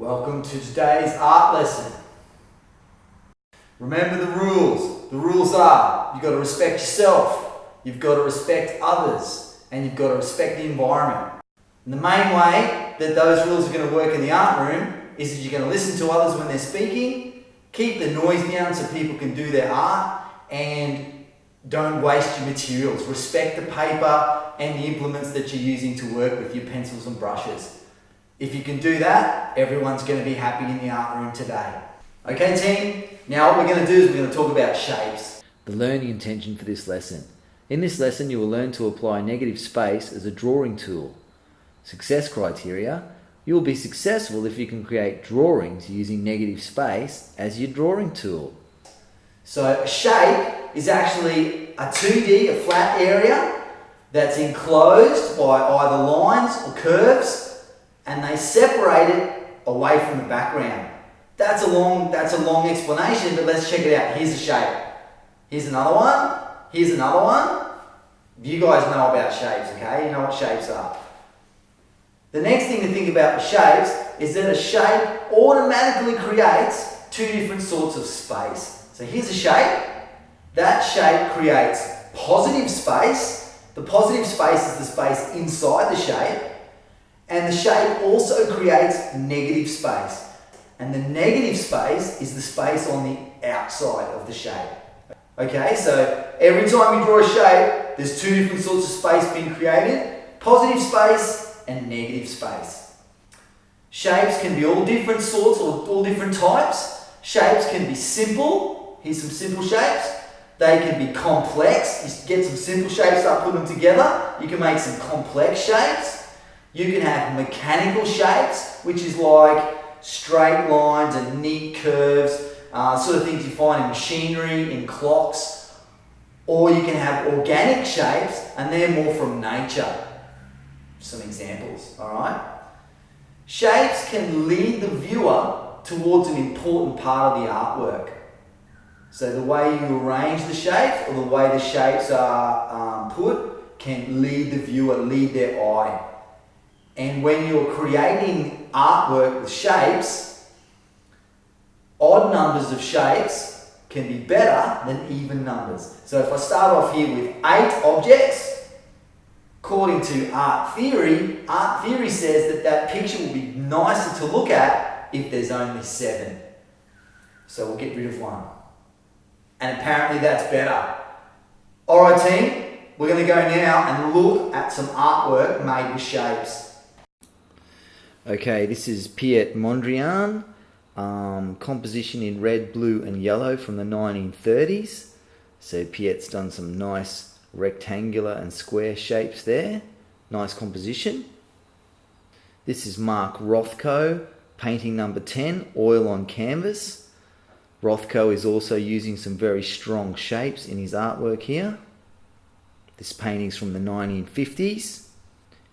Welcome to today's art lesson. Remember the rules. The rules are, you've got to respect yourself, you've got to respect others, and you've got to respect the environment. And the main way that those rules are going to work in the art room is that you're going to listen to others when they're speaking, keep the noise down so people can do their art, and don't waste your materials. Respect the paper and the implements that you're using to work with, your pencils and brushes. If you can do that, everyone's going to be happy in the art room today. Okay team, now what we're going to do is we're going to talk about shapes. The learning intention for this lesson. In this lesson you will learn to apply negative space as a drawing tool. Success criteria. You will be successful if you can create drawings using negative space as your drawing tool. So a shape is actually a 2D, a flat area that's enclosed by either lines or curves, and they separate it away from the background. That's a long explanation, but let's check it out. Here's a shape. Here's another one. Here's another one. You guys know about shapes, okay? You know what shapes are. The next thing to think about with shapes is that a shape automatically creates two different sorts of space. So here's a shape. That shape creates positive space. The positive space is the space inside the shape. And the shape also creates negative space. And the negative space is the space on the outside of the shape. Okay, so every time you draw a shape, there's two different sorts of space being created. Positive space and negative space. Shapes can be all different sorts or all different types. Shapes can be simple. Here's some simple shapes. They can be complex. You get some simple shapes, start putting them together. You can make some complex shapes. You can have mechanical shapes, which is like straight lines and neat curves, sort of things you find in machinery, in clocks. Or you can have organic shapes, and they're more from nature. Some examples, all right? Shapes can lead the viewer towards an important part of the artwork. So the way you arrange the shapes or the way the shapes are put can lead the viewer, lead their eye. And when you're creating artwork with shapes, odd numbers of shapes can be better than even numbers. So if I start off here with 8 objects, according to art theory says that that picture will be nicer to look at if there's only 7. So we'll get rid of 1. And apparently that's better. Alright team, we're going to go now and look at some artwork made with shapes. Okay, this is Piet Mondrian, composition in red, blue and yellow from the 1930s. So Piet's done some nice rectangular and square shapes there. Nice composition. This is Mark Rothko, painting number 10, oil on canvas. Rothko is also using some very strong shapes in his artwork here. This painting's from the 1950s.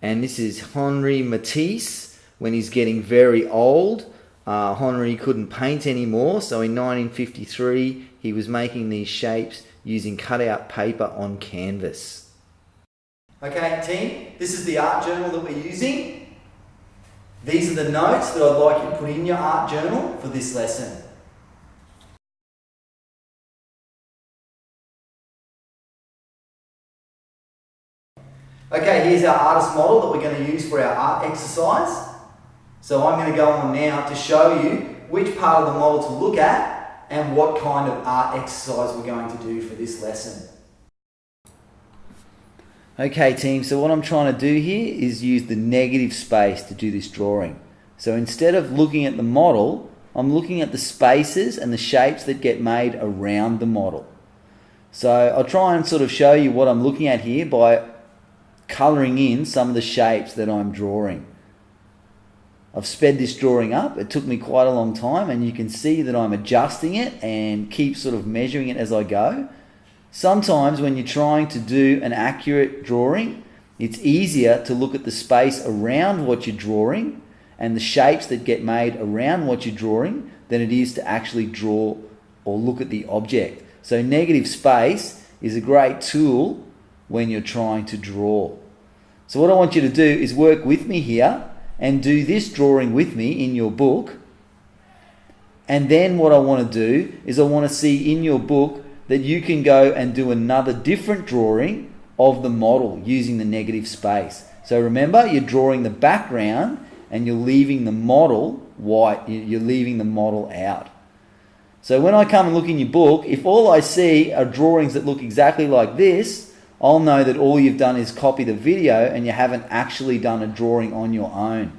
And this is Henri Matisse. When he's getting very old, Henri couldn't paint anymore, so in 1953 he was making these shapes using cutout paper on canvas. Okay team, this is the art journal that we're using. These are the notes that I'd like you to put in your art journal for this lesson. Okay, here's our artist model that we're going to use for our art exercise. So I'm going to go on now to show you which part of the model to look at and what kind of art exercise we're going to do for this lesson. Okay team, so what I'm trying to do here is use the negative space to do this drawing. So instead of looking at the model, I'm looking at the spaces and the shapes that get made around the model. So I'll try and sort of show you what I'm looking at here by colouring in some of the shapes that I'm drawing. I've sped this drawing up. It took me quite a long time, and you can see that I'm adjusting it and keep sort of measuring it as I go. Sometimes when you're trying to do an accurate drawing, it's easier to look at the space around what you're drawing and the shapes that get made around what you're drawing than it is to actually draw or look at the object. So negative space is a great tool when you're trying to draw. So what I want you to do is work with me here and do this drawing with me in your book. And then what I want to do is I want to see in your book that you can go and do another different drawing of the model using the negative space. So remember, you're drawing the background and you're leaving the model white. You're leaving the model out. So when I come and look in your book, if all I see are drawings that look exactly like this, I'll know that all you've done is copy the video and you haven't actually done a drawing on your own.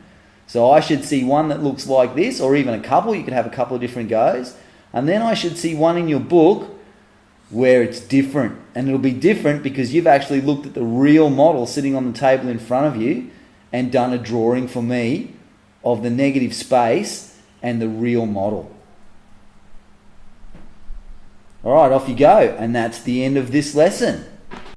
So I should see one that looks like this, or even a couple. You could have a couple of different goes. And then I should see one in your book where it's different. And it'll be different because you've actually looked at the real model sitting on the table in front of you and done a drawing for me of the negative space and the real model. All right, off you go. And that's the end of this lesson.